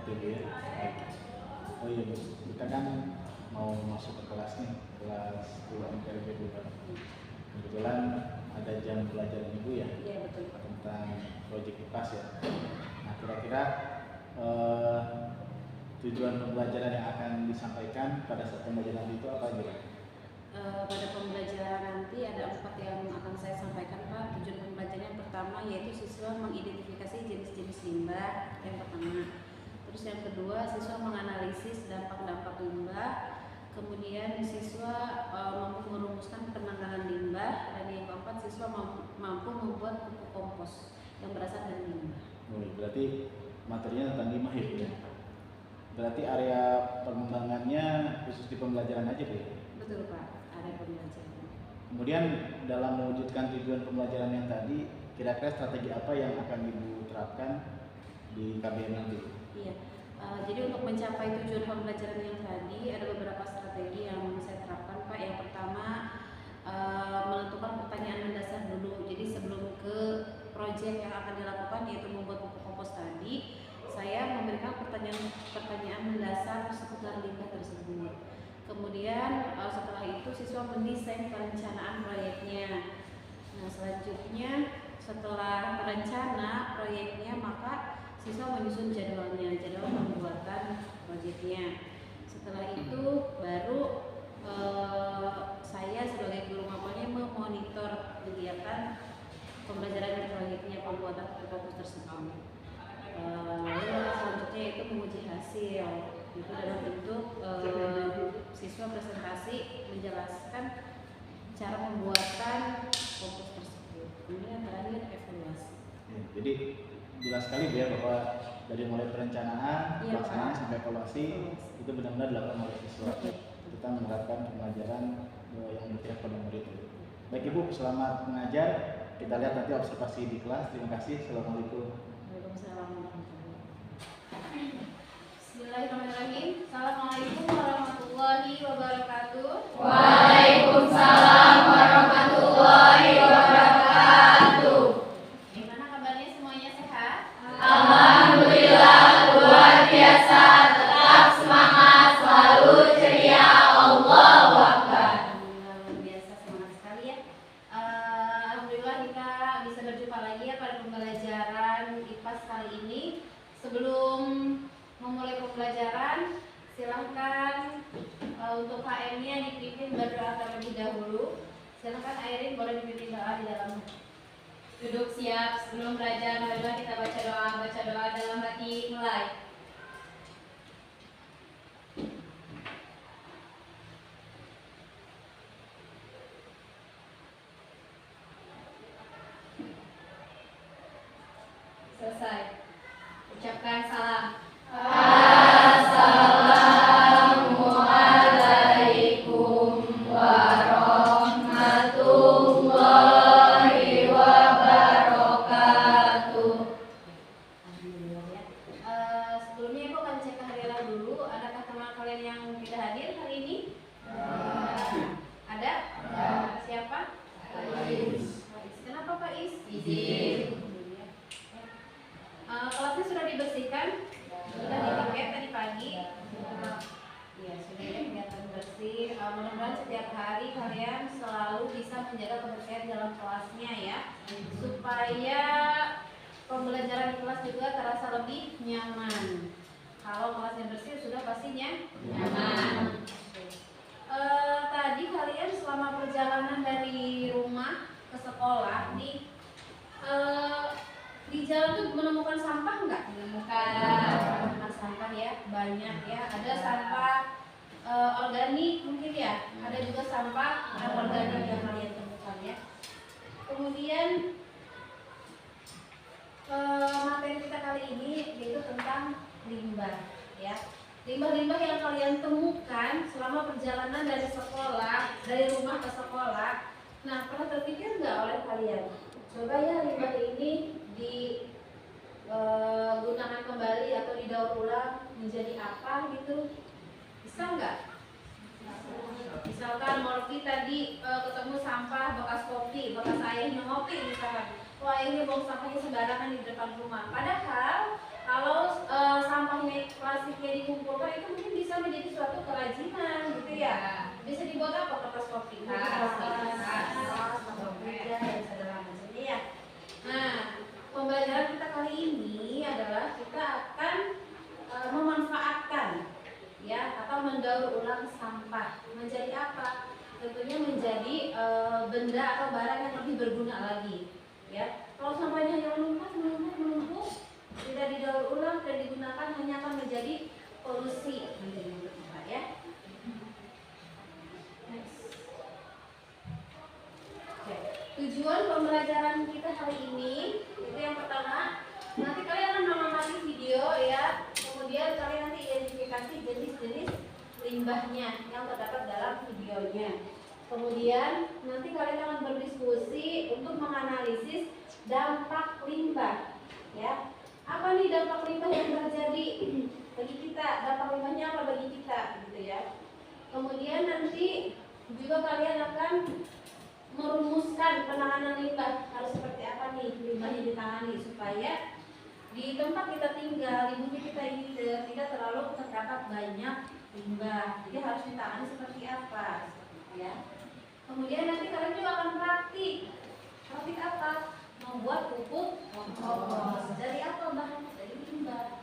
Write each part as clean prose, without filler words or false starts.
Gitu ya. Oh iya Bu, kita kan mau masuk ke kelas nih, kelas 2 MPLB 2. Kebetulan ada jam pelajaran Ibu ya? Iya betul Pak. Tentang proyek IPAS ya. Nah kira-kira tujuan pembelajaran yang akan disampaikan pada saat pembelajaran itu apa aja? Pada pembelajaran nanti ada 4 yang akan saya sampaikan Pak. Tujuan pembelajaran yang pertama yaitu siswa mengidentifikasi jenis-jenis limbah yang pertama. Terus yang kedua siswa menganalisis dampak-dampak limbah. Kemudian siswa mampu merumuskan penanganan limbah, dan yang keempat siswa mampu membuat pupuk kompos yang berasal dari limbah. Berarti materinya tentang limbah ya? Berarti area pengembangannya khusus di pembelajaran aja Bu? Betul Pak, area pembelajaran. Kemudian dalam mewujudkan tujuan pembelajaran yang tadi, kira-kira strategi apa yang akan Ibu terapkan di KBM nanti? Iya, jadi untuk mencapai tujuan pembelajaran yang tadi ada beberapa strategi yang saya terapkan Pak. Yang pertama menentukan pertanyaan mendasar dulu. Jadi sebelum ke proyek yang akan dilakukan yaitu membuat pupuk kompos tadi, saya memberikan pertanyaan mendasar seputar limbah tersebut. Kemudian setelah itu siswa mendesain perencanaan proyeknya. Nah selanjutnya setelah rencana proyeknya maka siswa menyusun jadwal pembuatan proyeknya. Setelah itu baru saya sebagai guru mapelnya memonitor kegiatan pembelajaran proyeknya pembuatan pupuk kompos tersebut. Lalu selanjutnya itu menguji hasil itu dalam bentuk siswa presentasi menjelaskan cara pembuatan kompos tersebut. Kemudian terakhir evaluasi. Jadi jelas sekali ya bahwa dari mulai perencanaan, pelaksanaan sampai evaluasi itu benar-benar dilakukan oleh siswa. Kita menerapkan pembelajaran yang berpihak pada murid. Baik Ibu, selamat mengajar. Kita lihat nanti observasi di kelas. Terima kasih. Assalamualaikum. Waalaikumsalam warahmatullahi wabarakatuh. Bismillahirrahmanirrahim. Assalamualaikum warahmatullahi wabarakatuh. Waalaikumsalam warahmatullahi wabarakatuh. Gimana kabarnya semuanya, sehat? Alhamdulillah luar biasa, tetap semangat, selalu ceria. Allahu Akbar. Alhamdulillah luar biasa, semangat sekali ya. Alhamdulillah kita bisa berjumpa lagi ya pada pembelajaran IPAS kali ini. Sebelum memulai pembelajaran, silahkan untuk KM-nya dipimpin berdoa terlebih dahulu. Silahkan Airin boleh dipimpin doa di dalam. Duduk siap, sebelum belajar, marilah kita baca doa dalam hati. Mulai. Selesai. Ucapkan salam. Assalamualaikum warahmatullahi wabarakatuh. Alhamdulillah ya. Sebelumnya aku akan cek kehadiran dulu. Adakah teman kalian yang tidak hadir hari ini? Ada? Siapa? Faiz. Kenapa Pak Is? Izin. Kelasnya sudah dibersihkan? Sudah ditiket tadi pagi? Iya, sudah ya, kelihatan bersih. Mudah-mudahan setiap hari kalian selalu bisa menjaga kebersihan dalam kelasnya ya, supaya pembelajaran di kelas juga terasa lebih nyaman. Kalau kelasnya bersih sudah pastinya nyaman. Tadi kalian selama perjalanan dari rumah ke sekolah nih, di jalan tuh menemukan sampah nggak? Menemukan sampah ya, banyak ya. Ada sampah organik mungkin ya, ada juga sampah anorganik yang kalian temukan ya. Kemudian materi kita kali ini yaitu tentang limbah ya. Limbah-limbah yang kalian temukan selama perjalanan dari sekolah, dari rumah ke sekolah. Nah, pernah terpikir nggak oleh kalian? Coba ya limbah ini digunakan kembali atau didaur ulang menjadi apa gitu, bisa nggak? Misalkan Morfi tadi ketemu sampah bekas kopi, bekas ayahnya ngopi misalkan, wah ini buang sampahnya sembarangan di depan rumah. Padahal kalau sampahnya bisa menjadi suatu kerajinan gitu ya. Bisa dibuat apa? Kertas kopi, Tas, dan segala macamnya ya. Nah, pembelajaran kita kali ini adalah kita akan memanfaatkan ya atau mendaur ulang sampah menjadi apa? Tentunya menjadi benda atau barang yang lebih berguna lagi ya. Kalau sampahnya hanya menumpuk tidak didaur ulang dan digunakan hanya akan menjadi polusi menurut kita ya. Oke. Tujuan pembelajaran kita hari ini itu yang pertama, nanti kalian akan mengamati video ya, kemudian kalian nanti identifikasi jenis-jenis limbahnya yang terdapat dalam videonya. Kemudian nanti kalian akan berdiskusi untuk menganalisis dampak limbah ya. Apa nih dampak limbah yang terjadi bagi kita? Dampak limbahnya apa bagi kita gitu ya. Kemudian nanti juga kalian akan merumuskan penanganan limbah harus seperti apa nih limbahnya ditangani supaya di tempat kita tinggal, di bumi kita ini tidak terlalu terdapat banyak limbah. Jadi harus ditangani seperti apa ya. Kemudian nanti kalian juga akan praktik apa? Membuat pupuk kompos. Dari apa bahannya? Dari limbah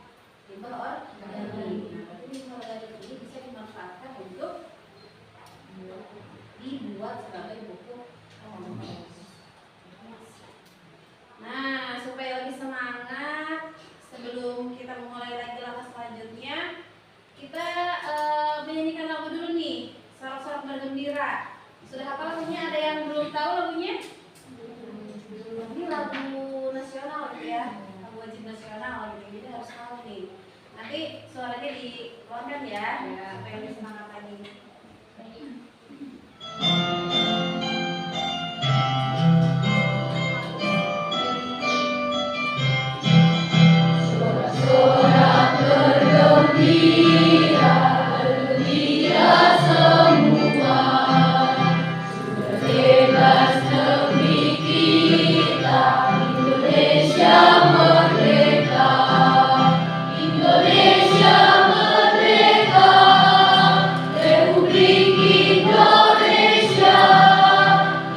organik. Nah, berarti limbah organik ini bisa dimanfaatkan untuk dibuat sebagai pupuk kompos. Nah, supaya lebih semangat sebelum kita memulai lagi langkah selanjutnya, kita menyanyikan lagu dulu nih, Sorak-sorak bergembira. Sudah hafal lagunya? Ada yang belum tahu lagunya? Ini lagu nasional ya, lagu wajib nasional gitu, jadi harus tahu nih. Nanti suaranya dikeluarkan ya, supaya lebih semangat lagi. Sorak-sorak bergembira, bergembira semua. Sudah bebas negeri kita, Indonesia merdeka. Indonesia merdeka, Republik Indonesia.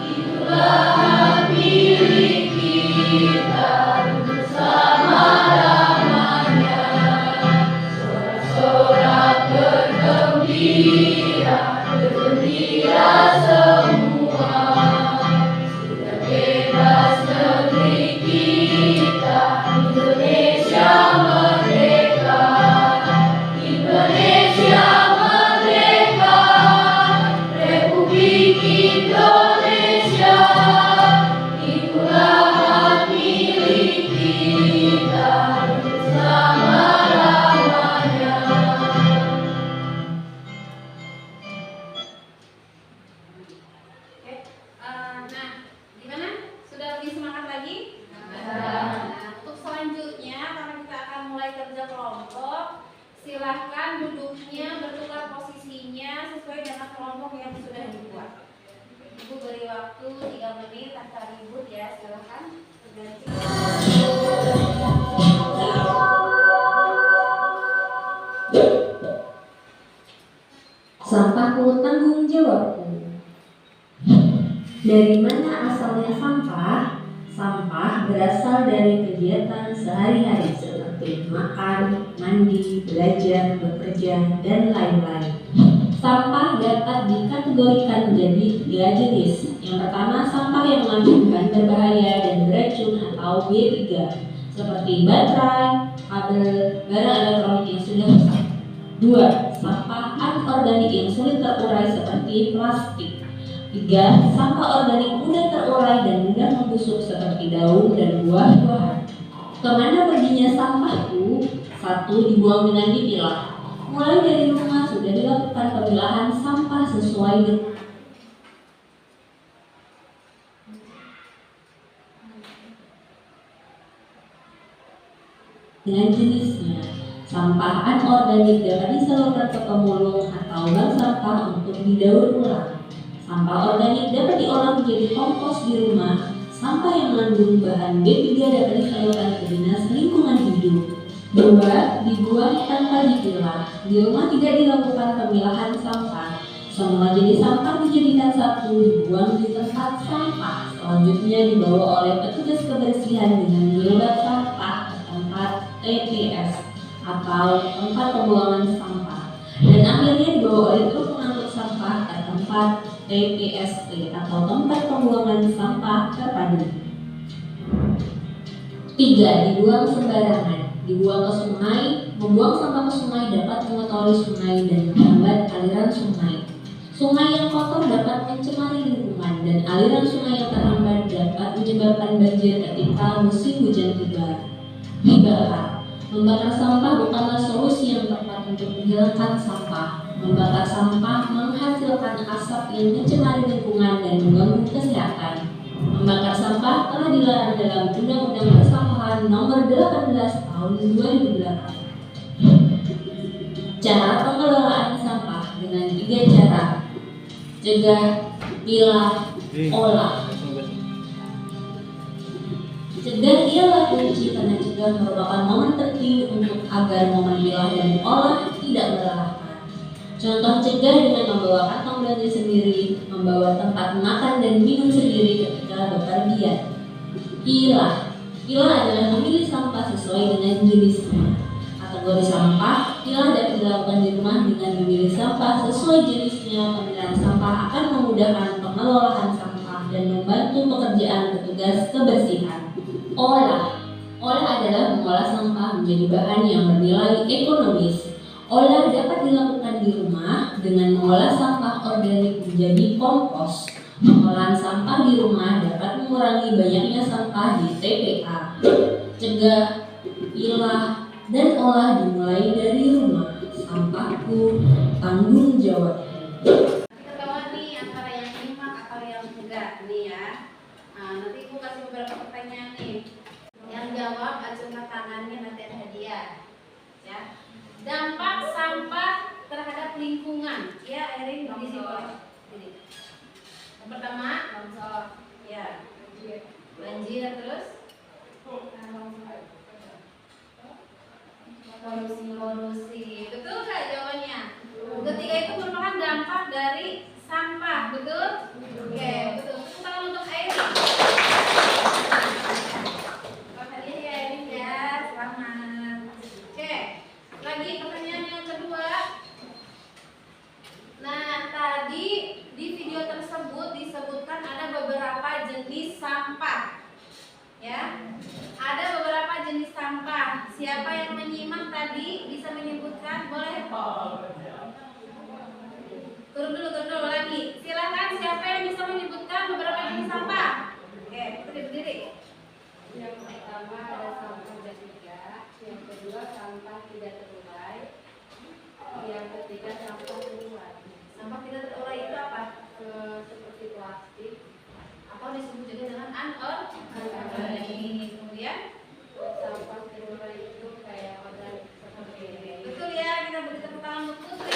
Itulah hak milik kita bersama-lamanya. Sorak-sorak bergembira, bergembira semua. Sudah bebas negeri kita, Indonesia merdeka. Indonesia merdeka, Republik Indonesia. Itulah hak milik kita bersama-lamanya. Oke, nah gimana? Sudah lebih semangat lagi? Nah, untuk selanjutnya karena kita akan mulai kerja kelompok, silahkan duduknya bertukar posisinya sesuai dengan kelompok yang sudah dibuat. Ibu beri waktu 3 menit tanpa ribut ya, silahkan berganti. Sampahku tanggung jawabku. Dari mana asalnya sampah? Sampah berasal dari kegiatan sehari-hari seperti makan, mandi, belajar, bekerja, dan lain-lain. Sampah dapat dikategorikan menjadi 3 jenis. Yang pertama, sampah yang mengandung bahan berbahaya dan beracun atau B3, seperti baterai, kabel, barang elektronik yang sudah rusak. 2. Sampah anorganik yang sulit terurai seperti plastik. 3. Sampah organik mudah terurai dan mudah membusuk seperti daun dan buah-buahan. Kemana perginya sampahku? 1. Dibuang dengan dipilah. Mulai dari rumah sudah dilakukan pemilahan sampah sesuai dengan jenisnya. Sampah anorganik dapat disalurkan ke pemulung atau bank sampah untuk didaur ulang. Sampah organik dapat diolah menjadi kompos di rumah. Sampah yang mengandung bahan B3 dapat disalurkan ke Dinas Lingkungan Hidup. 2. Dibuang tanpa dipilah. Di rumah tidak dilakukan pemilahan sampah. Semua jenis sampah dijadikan satu, dibuang di tempat sampah. Selanjutnya dibawa oleh petugas kebersihan dengan gerobak sampah ke tempat TPS atau tempat pembuangan sampah. Dan akhirnya dibawa oleh truk pengangkut sampah ke tempat TPST atau tempat pembuangan sampah terpadu. 3. Dibuang sembarangan. Dibuang ke sungai. Membuang sampah ke sungai dapat mengotori sungai dan menghambat aliran sungai. Sungai yang kotor dapat mencemari lingkungan dan aliran sungai yang terhambat dapat menyebabkan banjir ketika musim hujan tiba. Dibakar. Membakar sampah bukanlah solusi yang tepat untuk menghilangkan sampah. Membakar sampah menghasilkan asap yang mencemari lingkungan dan mengganggu kesehatan. Membakar sampah telah dilarang dalam Undang-Undang Persampahan Nomor 18 Tahun 2008. Cara pengelolaan sampah dengan 3 cara: cegah, pilah, olah. Cegah ialah kunci karena cegah merupakan momen tertentu untuk agar momen pilah dan olah tidak melelahkan. Contoh cegah dengan membawa kantong belanja sendiri, membawa tempat makan dan minum sendiri ketika bepergian. Pilah adalah memilih sampah sesuai dengan jenisnya. Kategori sampah, pilah dapat dilakukan di rumah dengan memilih sampah sesuai jenisnya. Pemilihan sampah akan memudahkan pengelolaan sampah dan membantu pekerjaan petugas kebersihan. Olah adalah mengolah sampah menjadi bahan yang bernilai ekonomis. Olah dapat dilakukan di rumah dengan mengolah sampah organik menjadi kompos. Pengolahan sampah di rumah dapat mengurangi banyaknya sampah di TPA. Cegah, pilah, dan olah dimulai dari rumah. Sampahku, tanggung jawabku. Kita bawa nih antara yang nyimak atau yang enggak nih ya. Nah, nanti Ibu kasih beberapa pertanyaan nih. Yang jawab acungkan tangannya, nanti ada hadiah. Ya. Dampak sampah terhadap lingkungan. Ya, Erin di sini. Yang pertama, longsor. Ya. Banjir terus. Polusi. Betul nggak jawabannya? Ketiga itu merupakan dampak dari sampah, betul? Oke, betul. Tepuk tangan untuk Erin. Hadiah ya Erin ya, selamat. Oke, lagi pertanyaan yang kedua. Nah, tadi di video tersebut disebutkan ada beberapa jenis sampah. Ya, ada beberapa jenis sampah. Siapa yang menyimak tadi bisa menyebutkan? Boleh? Turun dulu lagi. Silakan, siapa yang bisa menyebutkan beberapa jenis sampah? Oke, berdiri. Yang pertama ada sampah bertiga, yang kedua sampah tidak terurai, yang ketiga sampah terurai. Sampah tidak terurai itu apa? Seperti plastik, Atau disebut juga dengan anorganik. Kemudian sampah terurai itu kayak organik seperti ini. betul ya, kita beri tepuk tangan untuk Putri.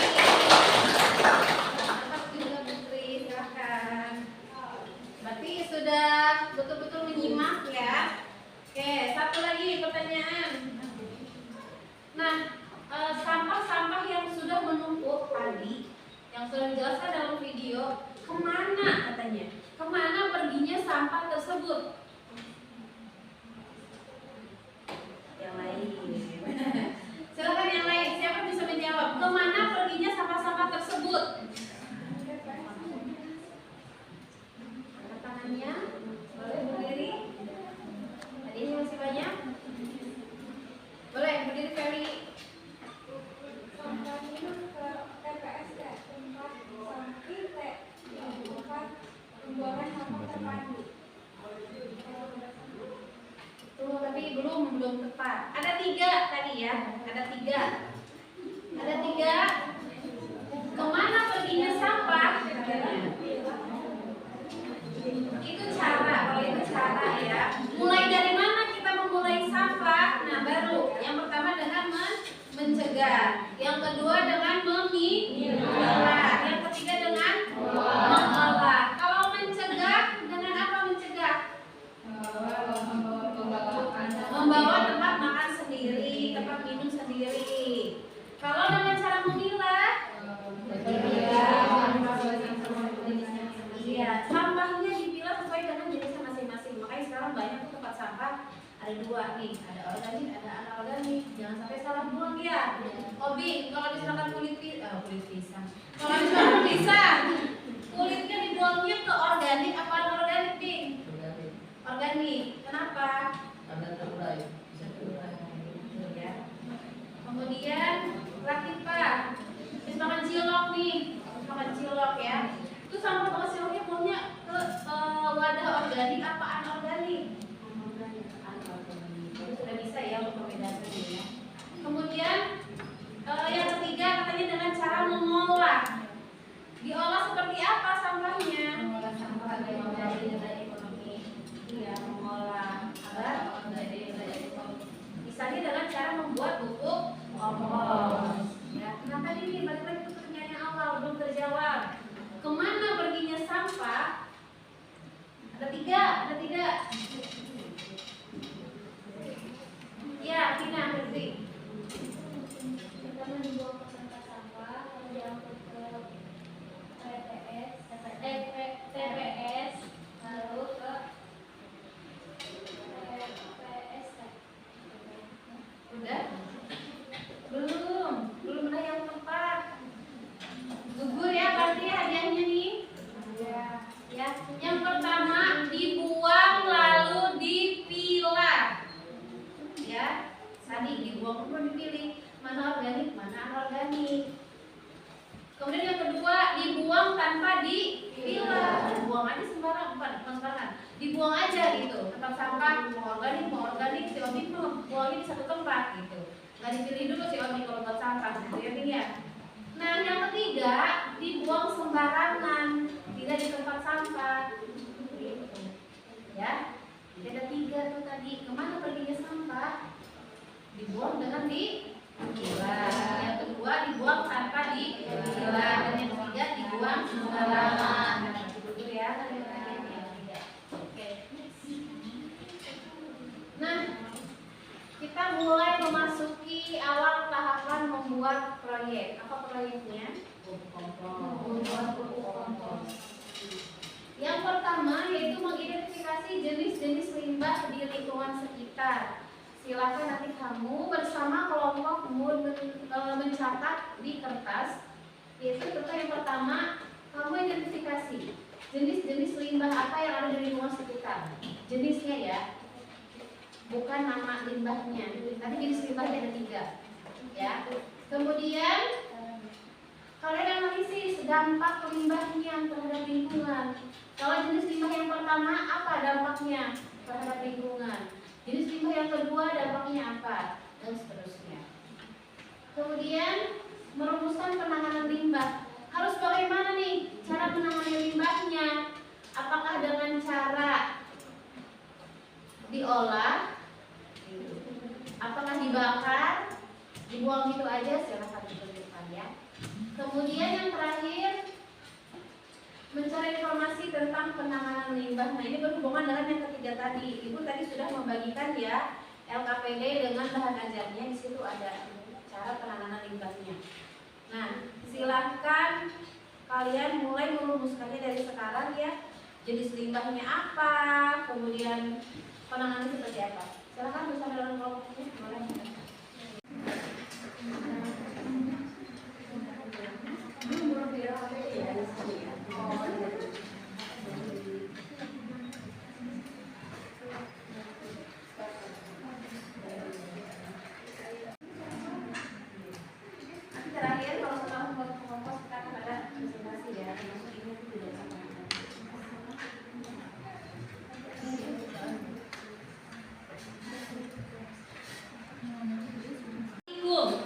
Tempat juga Putri, silahkan. Berarti sudah betul-betul menyimak ya. Oke, satu lagi pertanyaan. Nah, sampah-sampah yang sudah menumpuk tadi, yang sudah dijelaskan dalam video, kemana katanya? Kemana perginya sampah tersebut? Yang lain. Silakan yang lain, siapa bisa menjawab? Kemana perginya sampah-sampah tersebut? Angkat tangannya, boleh berdiri. Hadiahnya masih banyak. Boleh berdiri Ferry. Sampah minum ke TPS ya, tempat pembuangan sampah terpadu. Tuh, tapi belum tepat. Ada 3 tadi ya. Ada 3. Kemana perginya sampah? Itu cara. Kalau itu cara ya. Mulai dari mana kita memulai sampah? Nah, baru. Yang pertama dengan mencegah. Yang kedua dengan memilah. Yang ketiga dengan mengolah. Kalau mencegah, dengan apa mencegah? Membawa tempat makan sendiri, tempat ada dua nih, ada organik, ada anorganik. Jangan sampai salah buang ya. Obi, kalau misalkan kulit pisang, kalau misalkan pisang, kulitnya dibuangnya ke organik apa anorganik, Bing? Organik. Kenapa? Karena terurai, bisa terurai. Ya. Kemudian Latifa, habis makan cilok nih, habis makan cilok ya. Itu sampah bekas ciloknya buangnya ke wadah organik apa anorganik? Itu sudah bisa ya untuk membedakannya ya. Kemudian yang ketiga katanya dengan cara mengolah. Diolah seperti apa sampahnya? Mengolah sampah agar menjadi nilai ekonomi. Iya, mengolah agar menjadi nilai ekonomi. Misalnya dengan cara membuat pupuk kompos. Ya, nah tadi nih balik lagi ke pertanyaan yang awal belum terjawab. Kemana perginya sampah? Ada tiga. Ya, Tina, ngerti. Pertama dibuang ke tempat sampah, lalu diangkut ke TPS, lalu ke TPS. Udah? Belum ada yang tepat. Gugur ya berarti hadiahnya nih. Ya. Yang pertama dibuang lalu dipilah. Ya. Tadi dibuang lalu dipilih mana organik, mana anorganik. Kemudian yang kedua dibuang tanpa dipilah. Dibuang aja sembarang, bukan sembarangan. Dibuang aja gitu. Tempat sampah mau organik, si Obi buangnya di satu tempat gitu. Nggak dipilih dulu si Obi kalau buat sampah gitu ya, Bing ya. Nah, yang ketiga dibuang sembarangan, tidak di tempat sampah. Gitu. Ya. Jadi ada tiga tuh tadi. Kemana perginya sampah? Dibuang dengan dipilah. Yang kedua dibuang tanpa dipilah. Dan yang ketiga dibuang sembarangan. Begitu ya. Oke. Nah, kita mulai memasuki awal tahapan membuat proyek. Apa proyeknya? Membuat pupuk kompos. Yang pertama yaitu mengidentifikasi jenis-jenis limbah di lingkungan sekitar. Silakan nanti kamu bersama kelompokmu mencatat di kertas. Yaitu contoh yang pertama, kamu identifikasi jenis-jenis limbah apa yang ada di lingkungan sekitar. Jenisnya ya, bukan nama limbahnya. Tadi jenis limbahnya ada 3. Ya. Kemudian kalian analisis dampak limbahnya terhadap lingkungan. Kalau jenis limbah yang pertama apa dampaknya terhadap lingkungan? Jenis limbah yang kedua dampaknya apa? Dan seterusnya. Kemudian merumuskan penanganan limbah. Harus bagaimana nih cara menangani limbahnya? Apakah dengan cara diolah? Apakah dibakar? Dibuang gitu aja? Silakan ditunjukkan ya. Kemudian yang terakhir, mencari informasi tentang penanganan limbah. Nah, ini berhubungan dengan yang ketiga tadi. Ibu tadi sudah membagikan ya LKPD dengan bahan ajarnya. Di situ ada cara penanganan limbahnya. Nah, silahkan kalian mulai merumuskannya dari sekarang ya. Jenis limbahnya apa, kemudian penanganannya seperti apa. Silahkan bersama dalam kelompoknya. Boleh. Terakhir kalau setelah membuat kompos kita akan ada presentasi ya, termasuk ini tidak sama.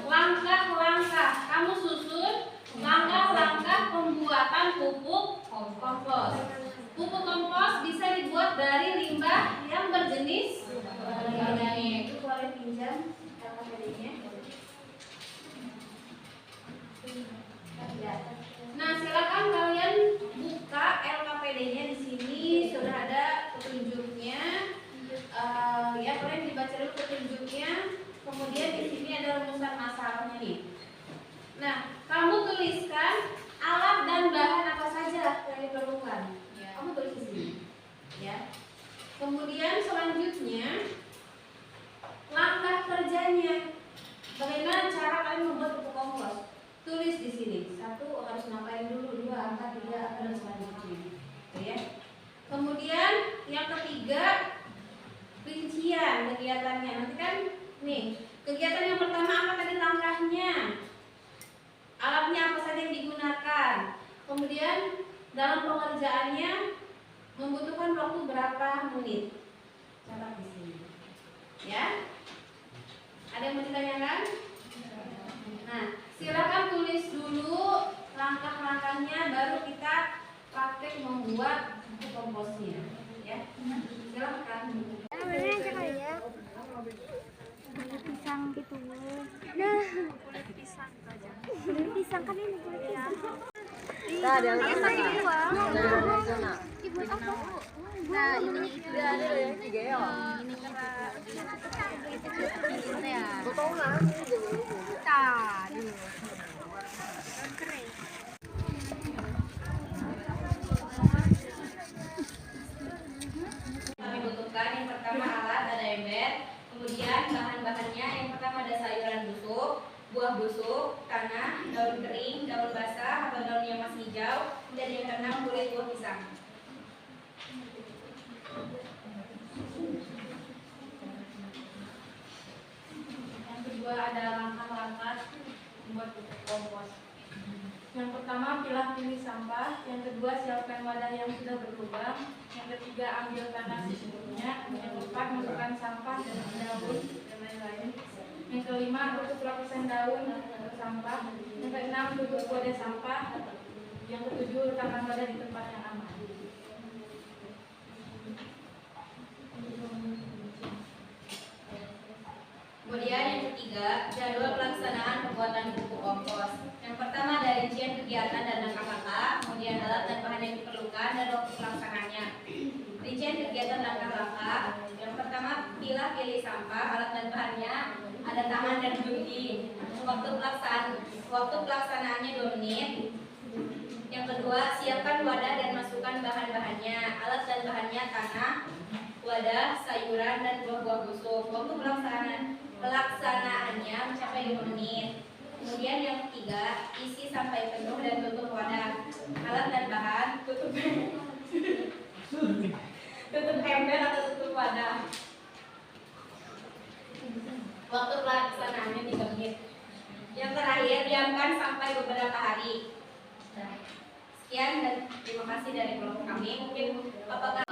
Langkah-langkah kamu susun langkah-langkah pembuatan pupuk kompos. Pupuk kompos bisa dibuat dari limbah yang berjenis organik. Itu boleh pinjam LKPD-nya. Nah, silakan kalian buka LKPD-nya di sini sudah ada petunjuknya. Ya, kalian dibaca dulu petunjuknya. Kemudian di sini ada rumusan masalahnya nih. Nah, kamu tuliskan alat dan bahan apa saja yang diperlukan. Kamu tulis di sini. Ya. Kemudian selanjutnya Dalam pengerjaannya membutuhkan waktu berapa menit? Catat di sini. Ya. Ada yang mau ditanyakan? Nah, silakan tulis dulu langkah-langkahnya, baru kita praktek membuat buku komposnya. Ya, silakan. Pisang gitu. Nah, kulit pisang aja. Kulit pisang kan ini kulit pisang. Nah, dia Ini sana. ibu Sana. ibu apa? Nah, ini dia ada yang tiga ya. Ini ya. Betul lah. Tadi. Kami butuhkan yang pertama alat, ada ember, kemudian bahan-bahannya yang pertama ada sayuran busuk, buah busuk, tanah, daun kering, daun basah atau daun yang masih hijau, dan yang keenam kulit buah pisang. Yang kedua ada langkah-langkah membuat pupuk kompos. Yang pertama pilih sampah, yang kedua siapkan wadah yang sudah berlubang, yang ketiga ambil tanah secukupnya, yang keempat masukkan sampah dan daun dan lain-lain, yang kelima tutup lapisan daun atau sampah, yang keenam tutup wadah sampah, yang ketujuh letakkan wadah di tempat yang aman. Kemudian yang ketiga, jadwal pelaksanaan pembuatan pupuk kompos. Yang pertama ada rincian kegiatan dan langkah-langkah, kemudian alat dan bahan yang diperlukan dan waktu pelaksanaannya. Rincian kegiatan langkah-langkah. Yang pertama, pilih sampah, alat dan bahannya ada tangan dan gunting. Waktu pelaksanaannya 2 menit. Yang kedua, siapkan wadah dan masukkan bahan-bahannya. Alat dan bahannya tanah, wadah, sayuran dan buah-buah busuk. Waktu pelaksanaannya mencapai 5 menit. Kemudian yang ketiga, isi sampai penuh dan tutup wadah. Alat dan bahan, tutup ember atau tutup wadah. Waktu pelaksanaannya 3 menit. Yang terakhir, diamkan sampai beberapa hari. Sekian dan terima kasih dari kelompok kami. Mungkin apakah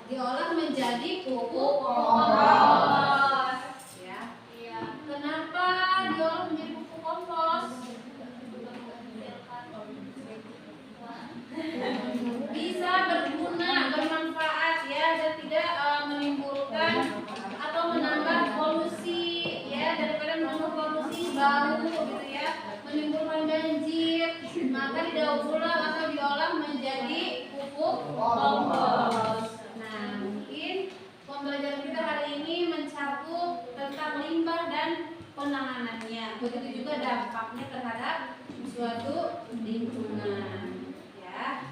diolah menjadi pupuk kompos? Ya. Iya. Kenapa diolah menjadi pupuk kompos? Bisa berguna, bermanfaat ya, dan tidak menimbulkan atau menambah polusi ya, daripada menambah polusi bau gitu ya, menimbulkan banjir, maka didaur ulang atau diolah menjadi pupuk kompos. Nah, mungkin pembelajaran kita hari ini mencakup tentang limbah dan penanganannya, begitu juga dampaknya terhadap suatu lingkungan ya.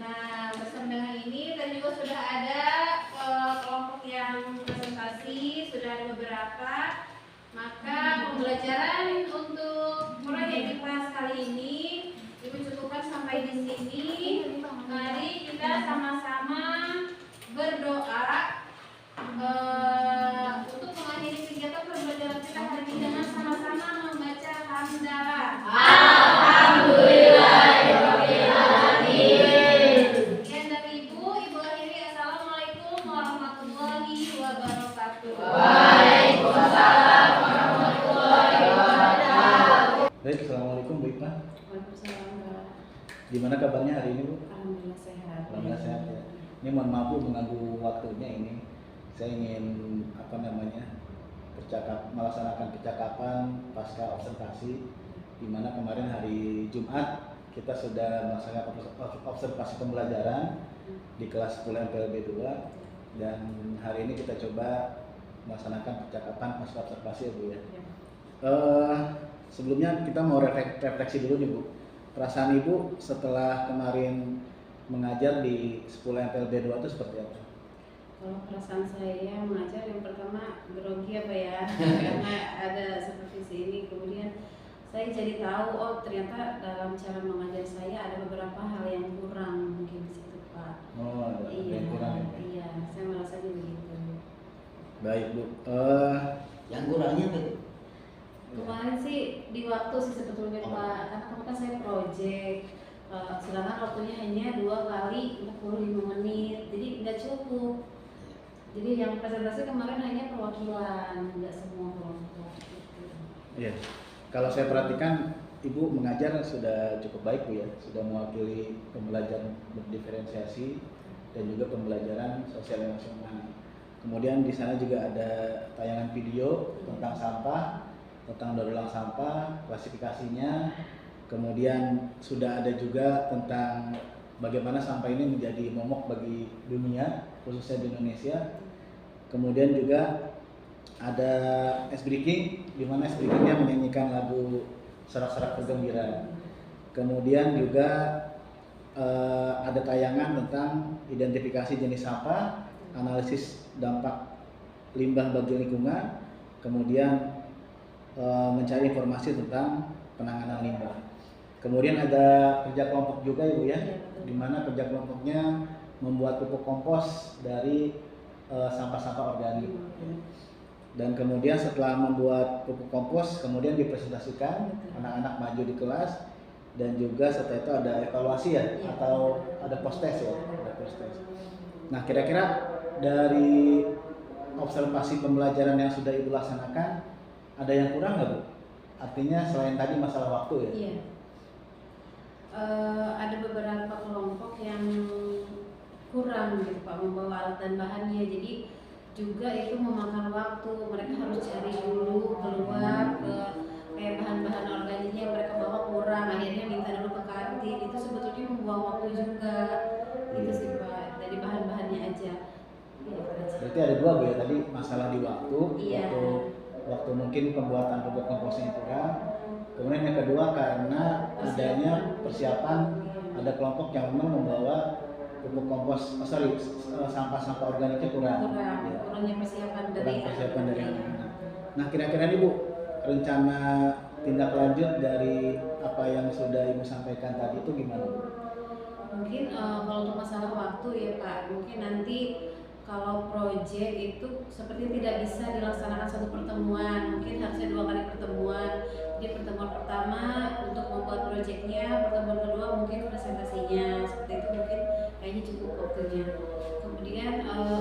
Nah, bersama dengan ini tadi juga sudah ada kelompok yang presentasi, sudah ada beberapa. Maka pembelajaran untuk proyek di kelas kali ini Ibu cukupkan sampai di sini. Mari kita sama-sama berdoa untuk mengakhiri kegiatan pembelajaran kita hari ini dengan sama-sama membaca hamdalah. Alhamdulillahirabbil alamin. Sekian dari Ibu akhiri. Assalamualaikum warahmatullahi wabarakatuh. Waalaikumsalam warahmatullahi wabarakatuh. Baik, assalamualaikum Bu Ipa. Waalaikumsalam. Gimana kabarnya hari ini Bu? Alhamdulillah sehat. Alhamdulillah sehat ya. Ini mohon maaf Bu mengganggu waktunya ini. Saya ingin melaksanakan percakapan pasca observasi, di mana kemarin hari Jumat kita sudah melaksanakan observasi pembelajaran di kelas 10 MPLB 2, dan hari ini kita coba melaksanakan percakapan pasca observasi ya Bu ya. Sebelumnya kita mau refleksi dulu nih Bu. Perasaan Ibu setelah kemarin mengajar di 10 MPLB 2 itu seperti apa? Kalau perasaan saya mengajar, yang pertama grogi apa ya, karena ada supervisi ini. Kemudian saya jadi tahu, oh ternyata dalam cara mengajar saya ada beberapa hal yang kurang mungkin di situ Pak. Oh, ada Iya, yang kurang ya? iya, saya merasanya begitu. Baik Bu. Yang kurangnya apa? Kemarin sih di waktu sih sebetulnya Pak, karena kan saya project. sedangkan waktunya hanya 2 kali 45 menit, jadi nggak cukup. Jadi yang presentasi kemarin hanya perwakilan, nggak semua kelompok. Gitu. Iya. Kalau saya perhatikan Ibu mengajar sudah cukup baik Bu ya, sudah mewakili pembelajaran berdiferensiasi dan juga pembelajaran sosial emosional. Kemudian di sana juga ada tayangan video tentang sampah, tentang daur ulang sampah, klasifikasinya. Kemudian sudah ada juga tentang bagaimana sampah ini menjadi momok bagi dunia, khususnya di Indonesia. Kemudian juga ada ice breaking, di mana ice breakingnya menyanyikan lagu Sorak-Sorak Bergembira. Kemudian juga ada tayangan tentang identifikasi jenis sampah, analisis dampak limbah bagi lingkungan, kemudian mencari informasi tentang penanganan limbah. Kemudian ada kerja kelompok juga Ibu ya, di mana kerja kelompoknya membuat pupuk kompos dari sampah-sampah organik. Dan kemudian setelah membuat pupuk kompos, kemudian dipresentasikan, anak-anak maju di kelas, dan juga setelah itu ada evaluasi ya, atau ada post test ya, ada post test. Nah, kira-kira dari observasi pembelajaran yang sudah Ibu laksanakan, ada yang kurang nggak Bu? Artinya selain tadi masalah waktu ya? Iya. Ada beberapa kelompok yang kurang gitu Pak, membawa alat dan bahannya, jadi juga itu memakan waktu. Mereka harus cari dulu keluar ke kayak bahan-bahan organiknya yang mereka bawa kurang, akhirnya minta dulu ke kantin. Itu sebetulnya membuang waktu juga. Itu sih Pak, dari bahan-bahannya aja. Ya, berarti ada dua Bu ya, tadi masalah di waktu, iya. waktu mungkin pembuatan pupuk komposnya kurang. Kemudian yang kedua karena adanya persiapan, ada kelompok yang memang membawa pupuk kompos, sampah-sampah organiknya kurang. Kurangnya persiapan dari anak-anak. Nah, kira-kira nih Bu, rencana tindak lanjut dari apa yang sudah Ibu sampaikan tadi itu gimana? Mungkin kalau untuk masalah waktu ya Pak, mungkin nanti kalau proyek itu seperti tidak bisa dilaksanakan satu pertemuan, mungkin harusnya 2 kali pertemuan. Jadi pertemuan pertama untuk membuat proyeknya, pertemuan kedua mungkin presentasinya, seperti itu mungkin kayaknya cukup waktunya. Kemudian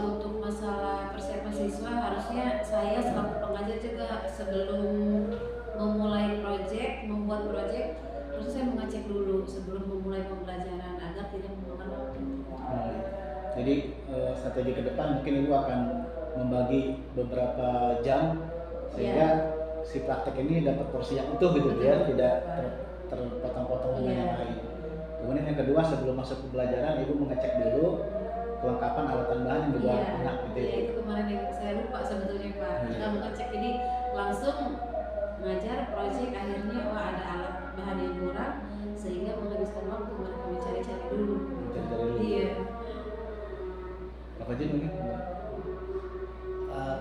untuk masalah persiapan siswa, harusnya saya selaku pengajar juga sebelum memulai proyek, membuat proyek, harusnya saya mengecek dulu sebelum memulai pembelajaran agar tidak memakan waktu. Jadi strategi ke depan mungkin Ibu akan membagi beberapa jam sehingga si praktek ini dapat porsi yang utuh gitu ya, tidak terpotong-potong dengan yang lain. Kemudian yang kedua, sebelum masuk pembelajaran Ibu mengecek dulu kelengkapan alat dan bahan yang dibawa anak gitu ya. Itu kemarin yang saya lupa sebetulnya Pak. Kita mengecek ini langsung mengajar proyek, akhirnya ada alat bahan yang kurang sehingga menghabiskan waktu mereka mencari-cari dulu. Iya. Apa aja mungkin?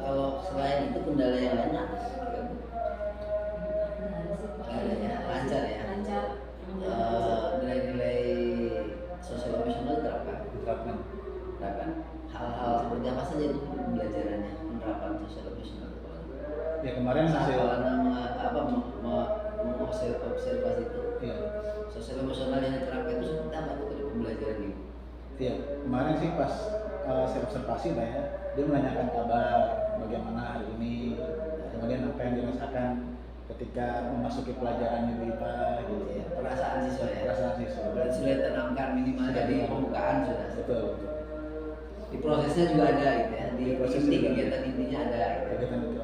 Kalau selain itu kendala yang lain apa? Lancar ya. Lancar. Nilai-nilai sosial emosional diterapkan. Hal-hal seperti apa saja itu pembelajarannya, penerapan sosial emosional? Ya kemarin hasil mengobservasi itu. Iya. Sosial emosional yang diterapkan itu seperti apa tuh dari pembelajaran ini? Iya, kemarin sih pas saya observasi Pak ya, dia menanyakan kabar bagaimana hari ini, kemudian apa yang dirasakan ketika memasuki pelajaran Ibu IPA gitu ya. Perasaan siswa ya. Perasaan siswa. Berarti sudah ditanamkan minimal dari pembukaan sudah. Betul. Di prosesnya juga ada gitu ya. Di proses kegiatan intinya ada. Kegiatan itu.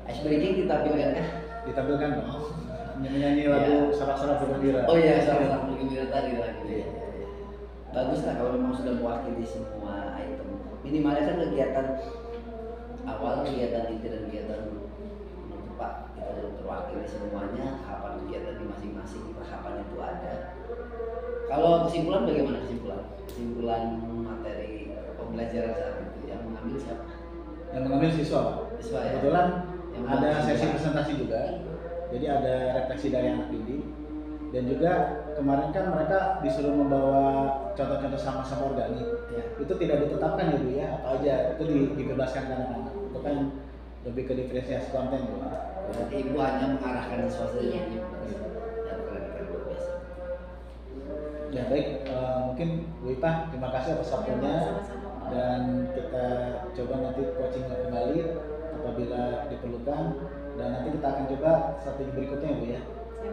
Ice breaking ditampilkan kah? Ditampilkan dong. Menyanyi lagu Sorak-Sorak Bergembira. Oh iya, Sorak-Sorak Bergembira tadi lagi. Bagus lah kalau memang sudah mewakili semua item. Minimalnya kan kegiatan awal, kegiatan inti dan kegiatan penutup Pak, kita terwakili semuanya. Tahapan kegiatan di masing-masing tahapan itu ada. Kalau kesimpulan bagaimana kesimpulan? Kesimpulan materi pembelajaran saat itu yang mengambil siapa? Yang mengambil siswa. Siswa ya. Kebetulan yang ada sesi presentasi juga. Jadi ada refleksi dari anak didik. Dan juga kemarin kan mereka disuruh membawa contoh-contoh sampah-sampah organik. Ya, itu tidak ditetapkan ya Bu ya, apa aja itu dibebaskan ke anak-anak. Itu kan lebih ke diferensiasi konten Bu. Berarti Ibu hanya mengarahkan siswa saja. Iya. Ya, keren luar biasa. Ya baik, mungkin Bu Ipah terima kasih atas waktunya Sama-sama. dan kita coba nanti coaching kembali apabila diperlukan dan nanti kita akan coba strategi berikutnya ya Bu ya.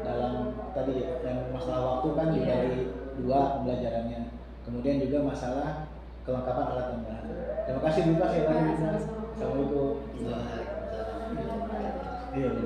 Dalam tadi yang masalah waktu kan Iya. dibagi 2 pembelajarannya. Kemudian juga masalah kelengkapan alat dan bahan. Terima kasih Bu Ipah sekali lagi. Sama-sama. Assalamualaikum. Waalaikumsalam. Iya Bu.